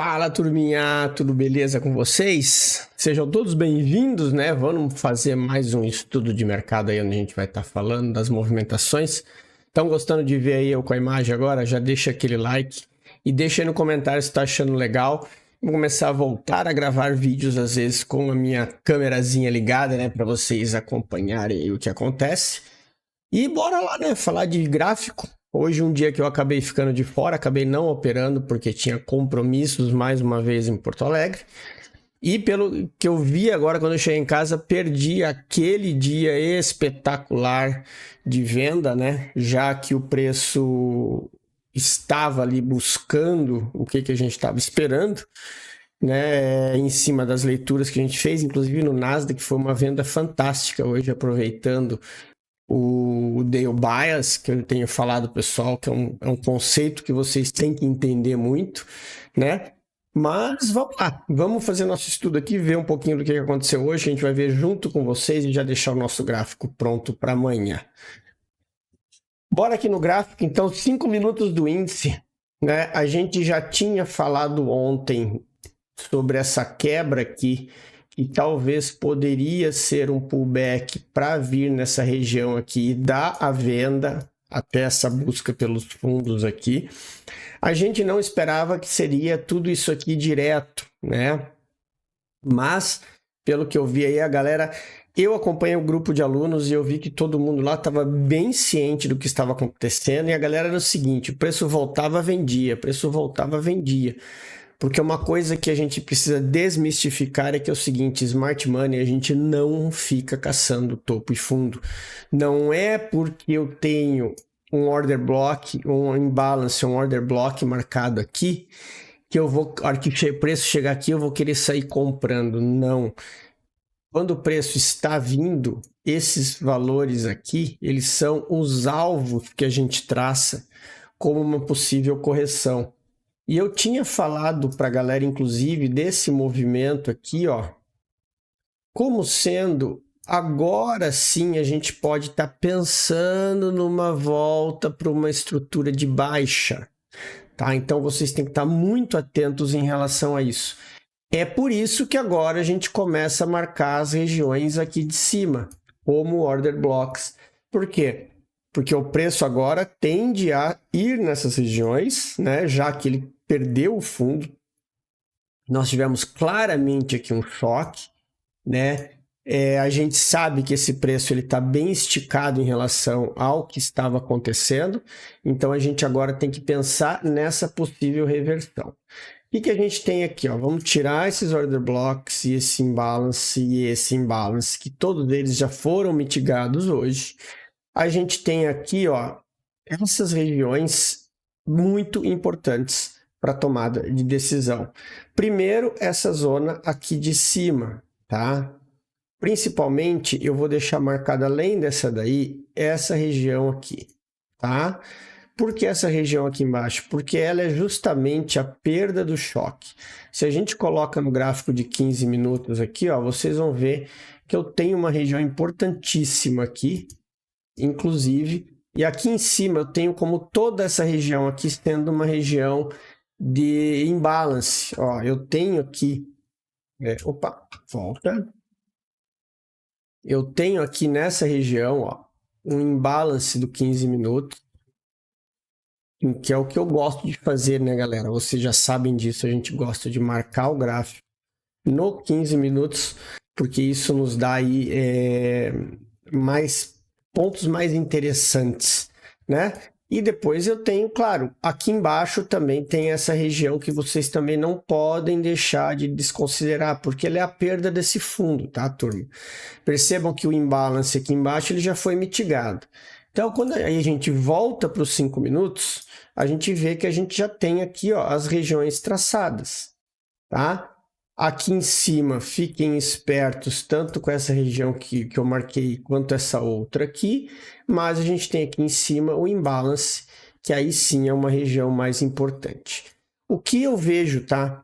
Fala, turminha, tudo beleza com vocês? Sejam todos bem-vindos, né? Vamos fazer mais um estudo de mercado aí onde a gente vai estar falando das movimentações. Estão gostando de ver aí eu com a imagem agora? Já deixa aquele like e deixa aí no comentário se está achando legal. Vou começar a voltar a gravar vídeos às vezes com a minha câmerazinha ligada, né? Para vocês acompanharem aí o que acontece. E bora lá, né? Falar de gráfico. Hoje um dia que eu acabei ficando de fora, acabei não operando porque tinha compromissos mais uma vez em Porto Alegre. E pelo que eu vi agora quando eu cheguei em casa, perdi aquele dia espetacular de venda, né? Já que o preço estava ali buscando o que a gente estava esperando, né? Em cima das leituras que a gente fez, inclusive no Nasdaq, foi uma venda fantástica hoje, aproveitando o Dale Bias, que eu tenho falado, pessoal, que é um conceito que vocês têm que entender muito, né? Mas vamos lá, vamos fazer nosso estudo aqui, ver um pouquinho do que aconteceu hoje, a gente vai ver junto com vocês e já deixar o nosso gráfico pronto para amanhã. Bora aqui no gráfico, então, 5 minutos do índice, né? A gente já tinha falado ontem sobre essa quebra aqui, que talvez poderia ser um pullback para vir nessa região aqui e dar a venda até essa busca pelos fundos aqui. A gente não esperava que seria tudo isso aqui direto, né? Mas, pelo que eu vi aí, a galera... Eu acompanhei um grupo de alunos e eu vi que todo mundo lá estava bem ciente do que estava acontecendo e a galera era o seguinte, o preço voltava, vendia, preço voltava, vendia. Porque uma coisa que a gente precisa desmistificar é que é o seguinte, Smart Money, a gente não fica caçando topo e fundo. Não é porque eu tenho um order block, um imbalance, um order block marcado aqui, que eu vou, a hora que o preço chegar aqui, eu vou querer sair comprando. Não. Quando o preço está vindo, esses valores aqui, eles são os alvos que a gente traça como uma possível correção. E eu tinha falado para a galera, inclusive, desse movimento aqui, ó, como sendo, agora sim a gente pode estar pensando numa volta para uma estrutura de baixa, tá? Então vocês têm que estar muito atentos em relação a isso. É por isso que agora a gente começa a marcar as regiões aqui de cima, como order blocks. Por quê? Porque o preço agora tende a ir nessas regiões, né? Já que ele perdeu o fundo. Nós tivemos claramente aqui um choque, né? A gente sabe que esse preço ele está bem esticado em relação ao que estava acontecendo, então a gente agora tem que pensar nessa possível reversão. O que a gente tem aqui? Ó? Vamos tirar esses order blocks e esse imbalance, que todos eles já foram mitigados hoje. A gente tem aqui, ó, essas regiões muito importantes para tomada de decisão. Primeiro, essa zona aqui de cima, tá? Principalmente, eu vou deixar marcada além dessa daí, essa região aqui, tá? Por que essa região aqui embaixo? Porque ela é justamente a perda do choque. Se a gente coloca no gráfico de 15 minutos aqui, ó, vocês vão ver que eu tenho uma região importantíssima aqui, inclusive, e aqui em cima eu tenho como toda essa região aqui sendo uma região de imbalance. Ó, eu tenho aqui, volta. Eu tenho aqui nessa região, ó, um imbalance do 15 minutos, que é o que eu gosto de fazer, né, galera? Vocês já sabem disso, a gente gosta de marcar o gráfico no 15 minutos, porque isso nos dá aí mais pontos mais interessantes, né? E depois eu tenho, claro, aqui embaixo também tem essa região que vocês também não podem deixar de desconsiderar, porque ela é a perda desse fundo, tá, turma? Percebam que o imbalance aqui embaixo ele já foi mitigado. Então, quando aí a gente volta para os 5 minutos, a gente vê que a gente já tem aqui, ó, as regiões traçadas, tá? Aqui em cima, fiquem espertos tanto com essa região que eu marquei quanto essa outra aqui, mas a gente tem aqui em cima o imbalance, que aí sim é uma região mais importante. O que eu vejo, tá?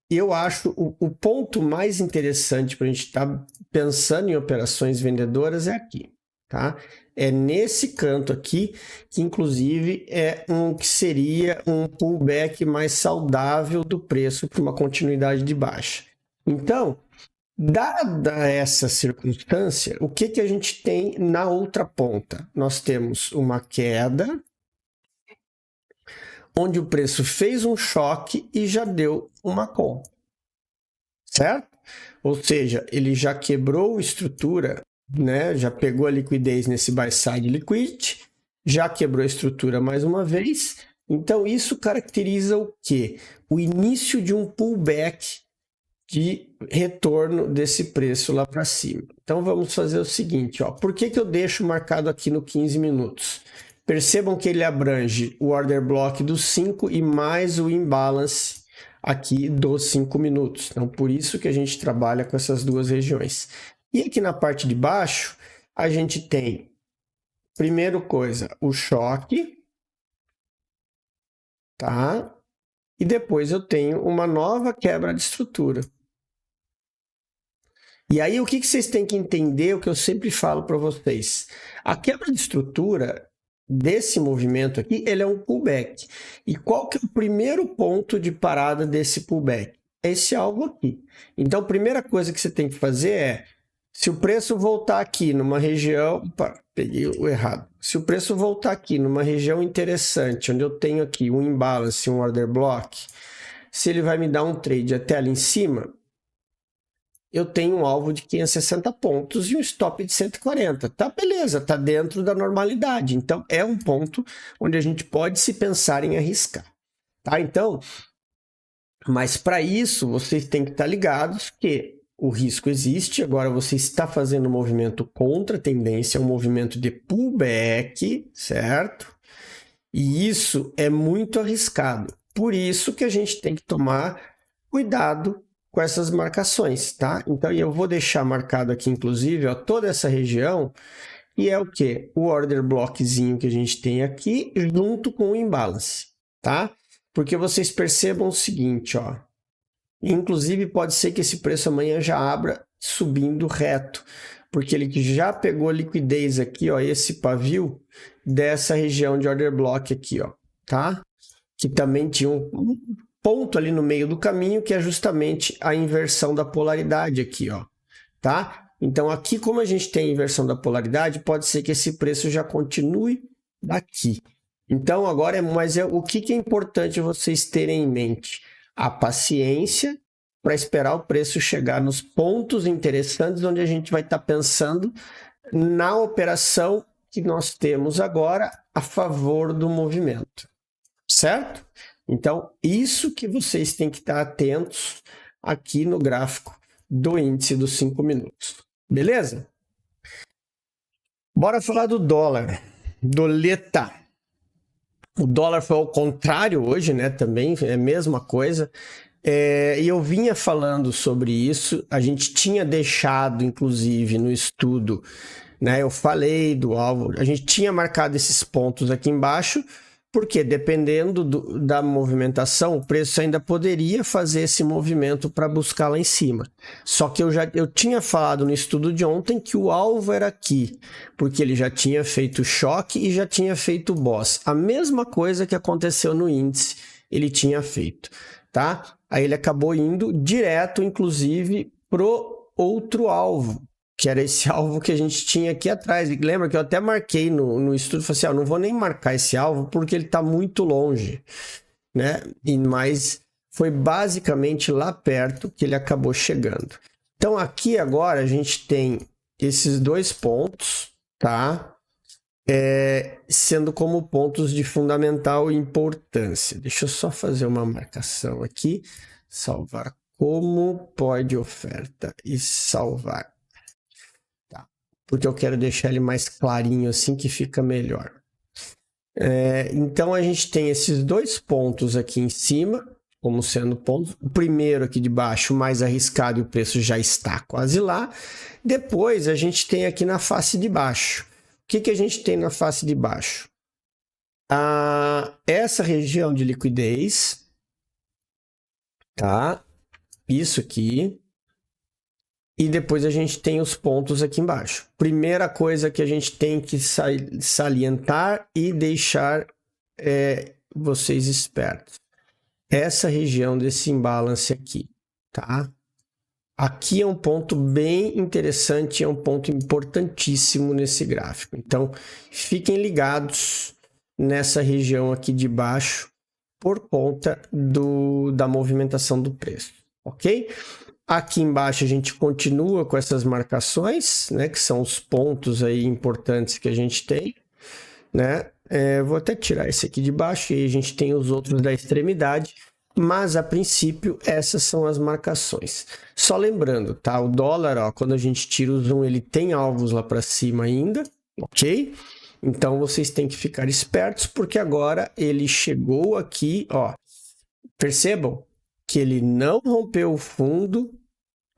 Eu acho o ponto mais interessante para a gente estar pensando em operações vendedoras é aqui. tá? É nesse canto aqui que, inclusive, que seria um pullback mais saudável do preço para uma continuidade de baixa. Então, dada essa circunstância, o que a gente tem na outra ponta? Nós temos uma queda, onde o preço fez um choque e já deu uma compra, certo? Ou seja, ele já quebrou a estrutura, né? Já pegou a liquidez nesse buy side liquidity, já quebrou a estrutura mais uma vez. Então, isso caracteriza o quê? O início de um pullback de retorno desse preço lá para cima. Então, vamos fazer o seguinte, ó. Por que eu deixo marcado aqui no 15 minutos? Percebam que ele abrange o order block dos 5 e mais o imbalance aqui dos 5 minutos. Então, por isso que a gente trabalha com essas duas regiões. E aqui na parte de baixo, a gente tem, primeira coisa, o choque, tá? E depois eu tenho uma nova quebra de estrutura. E aí, o que vocês têm que entender, o que eu sempre falo para vocês? A quebra de estrutura desse movimento aqui, ele é um pullback. E qual que é o primeiro ponto de parada desse pullback? É esse alvo aqui. Então, a primeira coisa que você tem que fazer é, se o preço voltar aqui numa região... Opa, peguei o errado. Se o preço voltar aqui numa região interessante, onde eu tenho aqui um imbalance, um order block, se ele vai me dar um trade até ali em cima, eu tenho um alvo de 560 pontos e um stop de 140. Tá, beleza, tá dentro da normalidade. Então, é um ponto onde a gente pode se pensar em arriscar. Tá? Então, mas para isso, vocês têm que estar ligados que o risco existe. Agora, você está fazendo um movimento contra a tendência, um movimento de pullback, certo? E isso é muito arriscado. Por isso que a gente tem que tomar cuidado com essas marcações, tá? Então, eu vou deixar marcado aqui, inclusive, ó, toda essa região, e é o quê? O order blockzinho que a gente tem aqui, junto com o imbalance, tá? Porque vocês percebam o seguinte, ó. Inclusive, pode ser que esse preço amanhã já abra subindo reto, porque ele já pegou liquidez aqui, ó, esse pavio dessa região de order block aqui, ó, tá? Que também tinha um ponto ali no meio do caminho, que é justamente a inversão da polaridade aqui, ó, tá? Então, aqui, como a gente tem a inversão da polaridade, pode ser que esse preço já continue daqui. Então, agora, o que é importante vocês terem em mente? A paciência para esperar o preço chegar nos pontos interessantes, onde a gente vai estar pensando na operação que nós temos agora a favor do movimento, certo? Então, isso que vocês têm que estar atentos aqui no gráfico do índice dos 5 minutos. Beleza? Bora falar do dólar. Doleta. O dólar foi ao contrário hoje, né? Também é a mesma coisa. E eu vinha falando sobre isso. A gente tinha deixado, inclusive, no estudo, né? Eu falei do alvo. A gente tinha marcado esses pontos aqui embaixo, porque dependendo da movimentação, o preço ainda poderia fazer esse movimento para buscar lá em cima. Só que eu tinha falado no estudo de ontem que o alvo era aqui, porque ele já tinha feito choque e já tinha feito boss. A mesma coisa que aconteceu no índice, ele tinha feito, tá? Aí ele acabou indo direto, inclusive, pro outro alvo, que era esse alvo que a gente tinha aqui atrás. E lembra que eu até marquei no estudo, falei assim, não vou nem marcar esse alvo porque ele está muito longe, né? Mas foi basicamente lá perto que ele acabou chegando. Então, aqui agora a gente tem esses dois pontos, tá? Sendo como pontos de fundamental importância. Deixa eu só fazer uma marcação aqui, salvar como pode oferta e salvar. Porque eu quero deixar ele mais clarinho assim que fica melhor. Então, a gente tem esses dois pontos aqui em cima, como sendo pontos. O primeiro aqui de baixo, mais arriscado, e o preço já está quase lá. Depois, a gente tem aqui na face de baixo. O que a gente tem na face de baixo? Essa região de liquidez, tá? Isso aqui. E depois a gente tem os pontos aqui embaixo. Primeira coisa que a gente tem que salientar e deixar vocês espertos. Essa região desse imbalance aqui, tá? Aqui é um ponto bem interessante, é um ponto importantíssimo nesse gráfico. Então, fiquem ligados nessa região aqui de baixo por conta da movimentação do preço, ok? Aqui embaixo a gente continua com essas marcações, né, que são os pontos aí importantes que a gente tem, né? Vou até tirar esse aqui de baixo e aí a gente tem os outros da extremidade, mas a princípio essas são as marcações. Só lembrando, tá? O dólar, ó, quando a gente tira o zoom, ele tem alvos lá para cima ainda, ok? Então vocês têm que ficar espertos porque agora ele chegou aqui, ó. Percebam que ele não rompeu o fundo,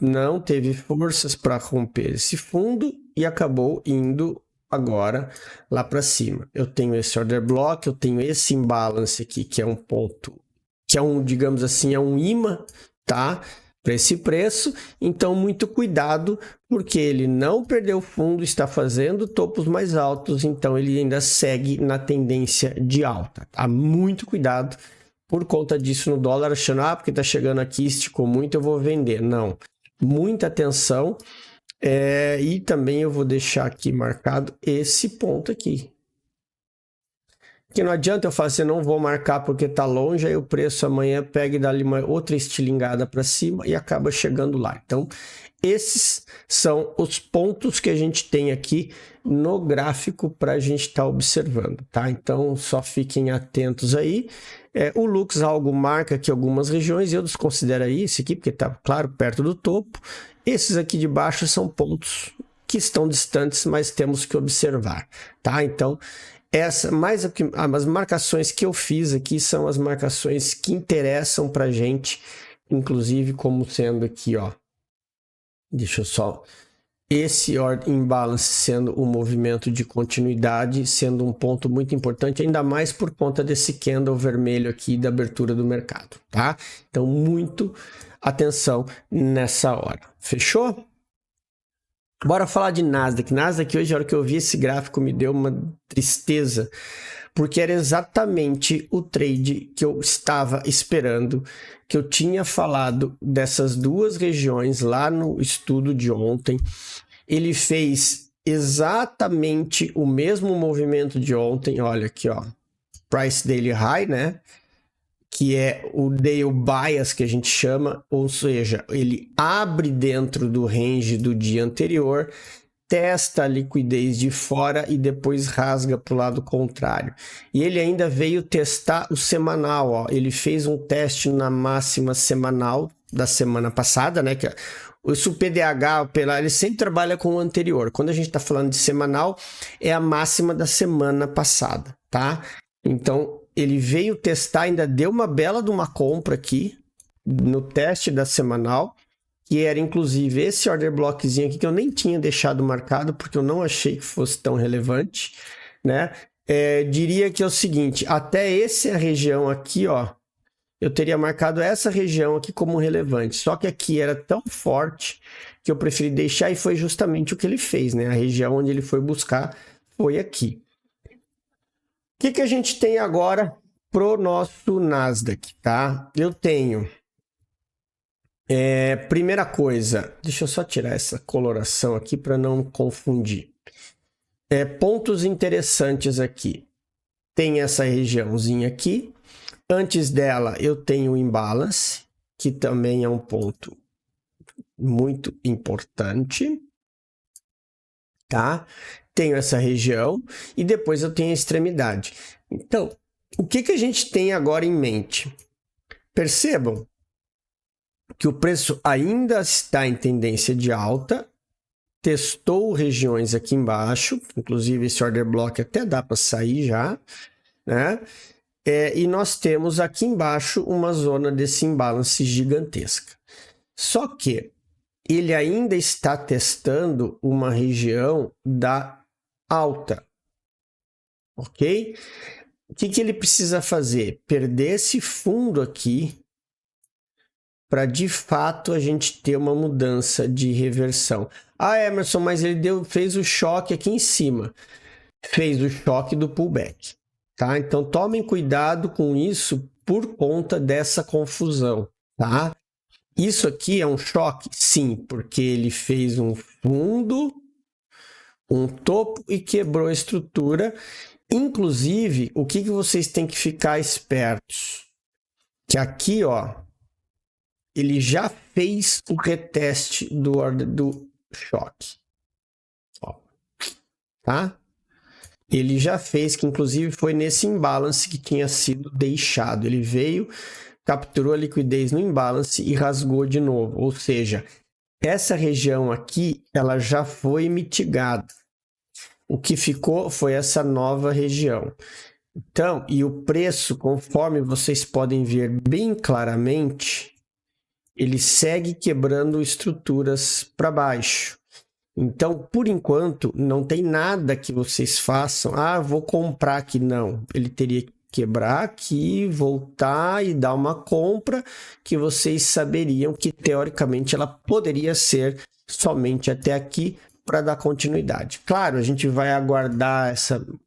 não teve forças para romper esse fundo e acabou indo agora lá para cima. Eu tenho esse order block, eu tenho esse imbalance aqui, que é um ponto, que é um, digamos assim, é um imã, tá? Para esse preço. Então, muito cuidado, porque ele não perdeu fundo, está fazendo topos mais altos, então ele ainda segue na tendência de alta, tá? Muito cuidado por conta disso no dólar, achando, porque tá chegando aqui, esticou muito, eu vou vender. Não, muita atenção. E também eu vou deixar aqui marcado esse ponto aqui. Que não adianta eu falar assim, não vou marcar porque tá longe, aí o preço amanhã pega e dá ali uma outra estilingada para cima e acaba chegando lá. Então, esses são os pontos que a gente tem aqui no gráfico para a gente estar observando, tá? Então, só fiquem atentos aí. O Lux algo marca aqui algumas regiões, eu desconsidero aí esse aqui, porque está, claro, perto do topo. Esses aqui de baixo são pontos que estão distantes, mas temos que observar, tá? Então, as marcações que eu fiz aqui são as marcações que interessam para a gente, inclusive como sendo aqui, ó. Deixa eu só... Esse order imbalance sendo um movimento de continuidade, sendo um ponto muito importante, ainda mais por conta desse candle vermelho aqui da abertura do mercado, tá? Então, muito atenção nessa hora. Fechou? Bora falar de Nasdaq. Nasdaq hoje, a hora que eu vi esse gráfico, me deu uma tristeza, porque era exatamente o trade que eu estava esperando, que eu tinha falado dessas duas regiões lá no estudo de ontem. Ele fez exatamente o mesmo movimento de ontem, olha aqui, ó, Price Daily High, né? Que é o Daily Bias que a gente chama, ou seja, ele abre dentro do range do dia anterior, testa a liquidez de fora e depois rasga para o lado contrário. E ele ainda veio testar o semanal, ó. Ele fez um teste na máxima semanal da semana passada, né? Que o PDH, ele sempre trabalha com o anterior. Quando a gente está falando de semanal, é a máxima da semana passada, tá? Então, ele veio testar, ainda deu uma bela de uma compra aqui no teste da semanal, que era inclusive esse order blockzinho aqui que eu nem tinha deixado marcado porque eu não achei que fosse tão relevante, né? Diria que é o seguinte, até essa região aqui, ó, eu teria marcado essa região aqui como relevante, só que aqui era tão forte que eu preferi deixar e foi justamente o que ele fez, né? A região onde ele foi buscar foi aqui. O que a gente tem agora pro nosso Nasdaq, tá? Eu tenho, primeira coisa, deixa eu só tirar essa coloração aqui para não confundir. Pontos interessantes aqui. Tem essa regiãozinha aqui. Antes dela, eu tenho o imbalance, que também é um ponto muito importante, tá? Tenho essa região e depois eu tenho a extremidade. Então, o que a gente tem agora em mente? Percebam que o preço ainda está em tendência de alta, testou regiões aqui embaixo, inclusive esse order block até dá para sair já, né? E nós temos aqui embaixo uma zona desse imbalance gigantesca. Só que ele ainda está testando uma região da alta, ok? O que ele precisa fazer? Perder esse fundo aqui para de fato a gente ter uma mudança de reversão. Ah, Emerson, mas ele fez o choque aqui em cima. Fez o choque do pullback, tá? Então tomem cuidado com isso por conta dessa confusão, tá? Isso aqui é um choque? Sim, porque ele fez um fundo, um topo e quebrou a estrutura. Inclusive, o que vocês têm que ficar espertos? Que aqui, ó, ele já fez o reteste do choque. Ó, tá? Ele já fez, que inclusive foi nesse imbalance que tinha sido deixado. Ele veio, capturou a liquidez no imbalance e rasgou de novo. Ou seja, essa região aqui, ela já foi mitigada. O que ficou foi essa nova região. Então, e o preço, conforme vocês podem ver bem claramente, ele segue quebrando estruturas para baixo. Então, por enquanto, não tem nada que vocês façam. Ah, vou comprar aqui. Não, ele teria que quebrar aqui, voltar e dar uma compra que vocês saberiam que, teoricamente, ela poderia ser somente até aqui para dar continuidade. Claro, a gente vai aguardar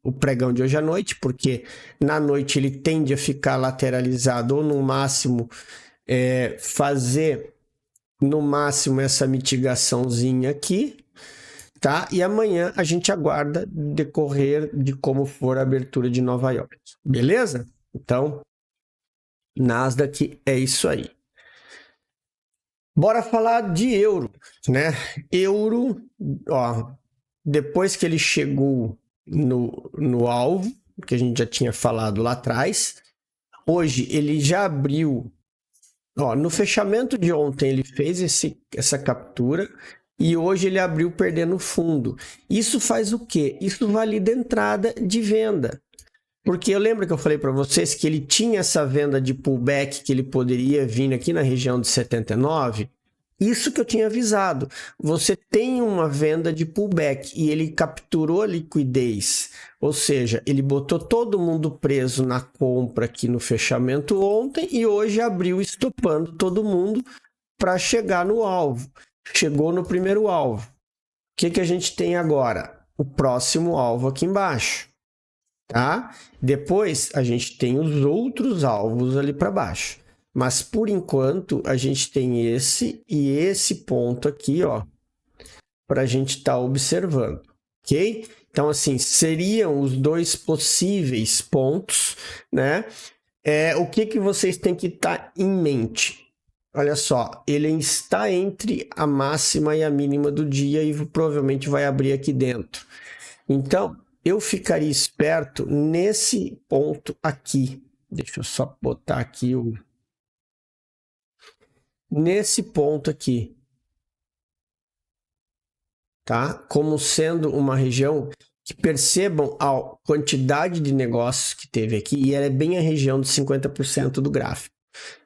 o pregão de hoje à noite, porque na noite ele tende a ficar lateralizado ou no máximo fazer no máximo essa mitigaçãozinha aqui, tá? E amanhã a gente aguarda decorrer de como for a abertura de Nova York, beleza? Então, Nasdaq é isso aí. Bora falar de euro, né? Euro, ó, depois que ele chegou no alvo, que a gente já tinha falado lá atrás, hoje ele já abriu. Ó, no fechamento de ontem ele fez essa captura e hoje ele abriu perdendo fundo. Isso faz o quê? Isso valida entrada de venda. Porque eu lembro que eu falei para vocês que ele tinha essa venda de pullback que ele poderia vir aqui na região de 79. Isso que eu tinha avisado. Você tem uma venda de pullback e ele capturou a liquidez. Ou seja, ele botou todo mundo preso na compra aqui no fechamento ontem e hoje abriu estopando todo mundo para chegar no alvo. Chegou no primeiro alvo. O que a gente tem agora? O próximo alvo aqui embaixo. Tá? Depois a gente tem os outros alvos ali para baixo. Mas por enquanto a gente tem esse e esse ponto aqui, ó, para a gente estar observando, ok? Então, assim, seriam os dois possíveis pontos, né? O que vocês têm que estar em mente? Olha só, ele está entre a máxima e a mínima do dia e provavelmente vai abrir aqui dentro. Então, eu ficaria esperto nesse ponto aqui. Deixa eu só botar aqui nesse ponto aqui, tá? Como sendo uma região que percebam a quantidade de negócios que teve aqui, e ela é bem a região de 50% do gráfico,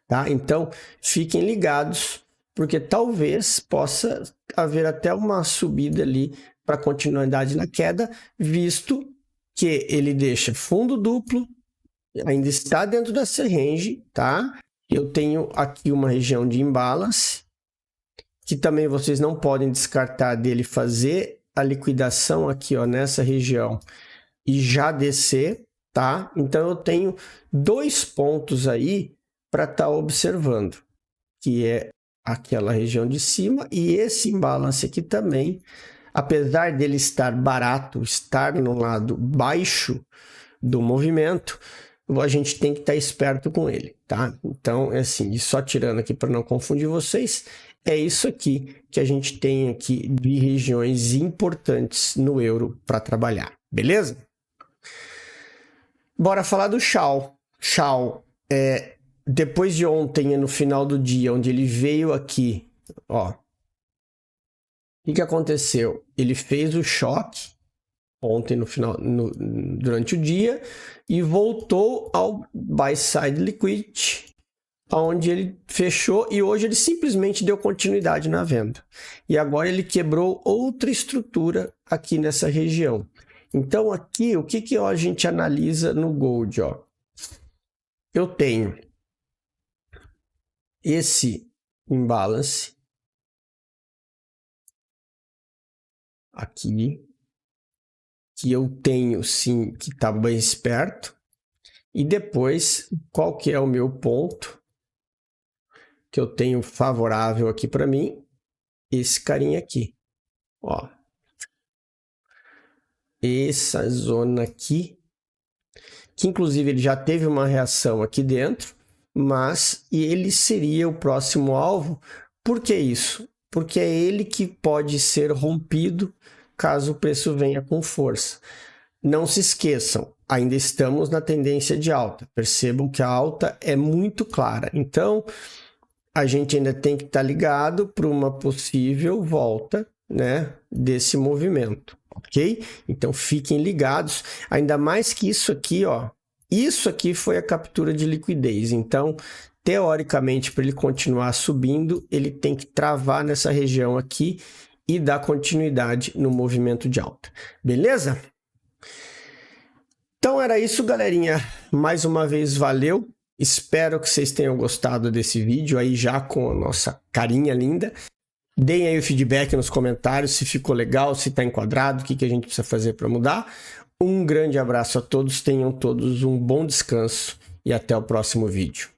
tá? Então, fiquem ligados, porque talvez possa haver até uma subida ali para continuidade na queda, visto que ele deixa fundo duplo, ainda está dentro dessa range, tá? Eu tenho aqui uma região de imbalance, que também vocês não podem descartar dele fazer a liquidação aqui, ó, nessa região e já descer, tá? Então eu tenho dois pontos aí para estar observando, que é aquela região de cima e esse imbalance aqui também, apesar dele estar barato, estar no lado baixo do movimento, a gente tem que estar esperto com ele, tá? Então, é assim, e só tirando aqui para não confundir vocês, é isso aqui que a gente tem aqui de regiões importantes no euro para trabalhar, beleza? Bora falar do Shao. Shao, depois de ontem, no final do dia, onde ele veio aqui, ó, o que aconteceu? Ele fez o choque ontem durante o dia e voltou ao buy side liquidity, onde ele fechou e hoje ele simplesmente deu continuidade na venda. E agora ele quebrou outra estrutura aqui nessa região. Então aqui, o que a gente analisa no Gold? Ó? Eu tenho esse imbalance aqui, que eu tenho sim que tá bem esperto, e depois qual que é o meu ponto que eu tenho favorável aqui para mim? Esse carinha aqui, ó, essa zona aqui, que inclusive ele já teve uma reação aqui dentro, mas ele seria o próximo alvo. Por que isso? Porque é ele que pode ser rompido caso o preço venha com força. Não se esqueçam, ainda estamos na tendência de alta. Percebam que a alta é muito clara. Então, a gente ainda tem que estar ligado para uma possível volta, né, desse movimento, ok? Então, fiquem ligados. Ainda mais que isso aqui, ó, isso aqui foi a captura de liquidez. Então, teoricamente, para ele continuar subindo, ele tem que travar nessa região aqui e dar continuidade no movimento de alta. Beleza? Então era isso, galerinha. Mais uma vez, valeu. Espero que vocês tenham gostado desse vídeo aí já com a nossa carinha linda. Deem aí o feedback nos comentários se ficou legal, se está enquadrado, o que a gente precisa fazer para mudar. Um grande abraço a todos, tenham todos um bom descanso e até o próximo vídeo.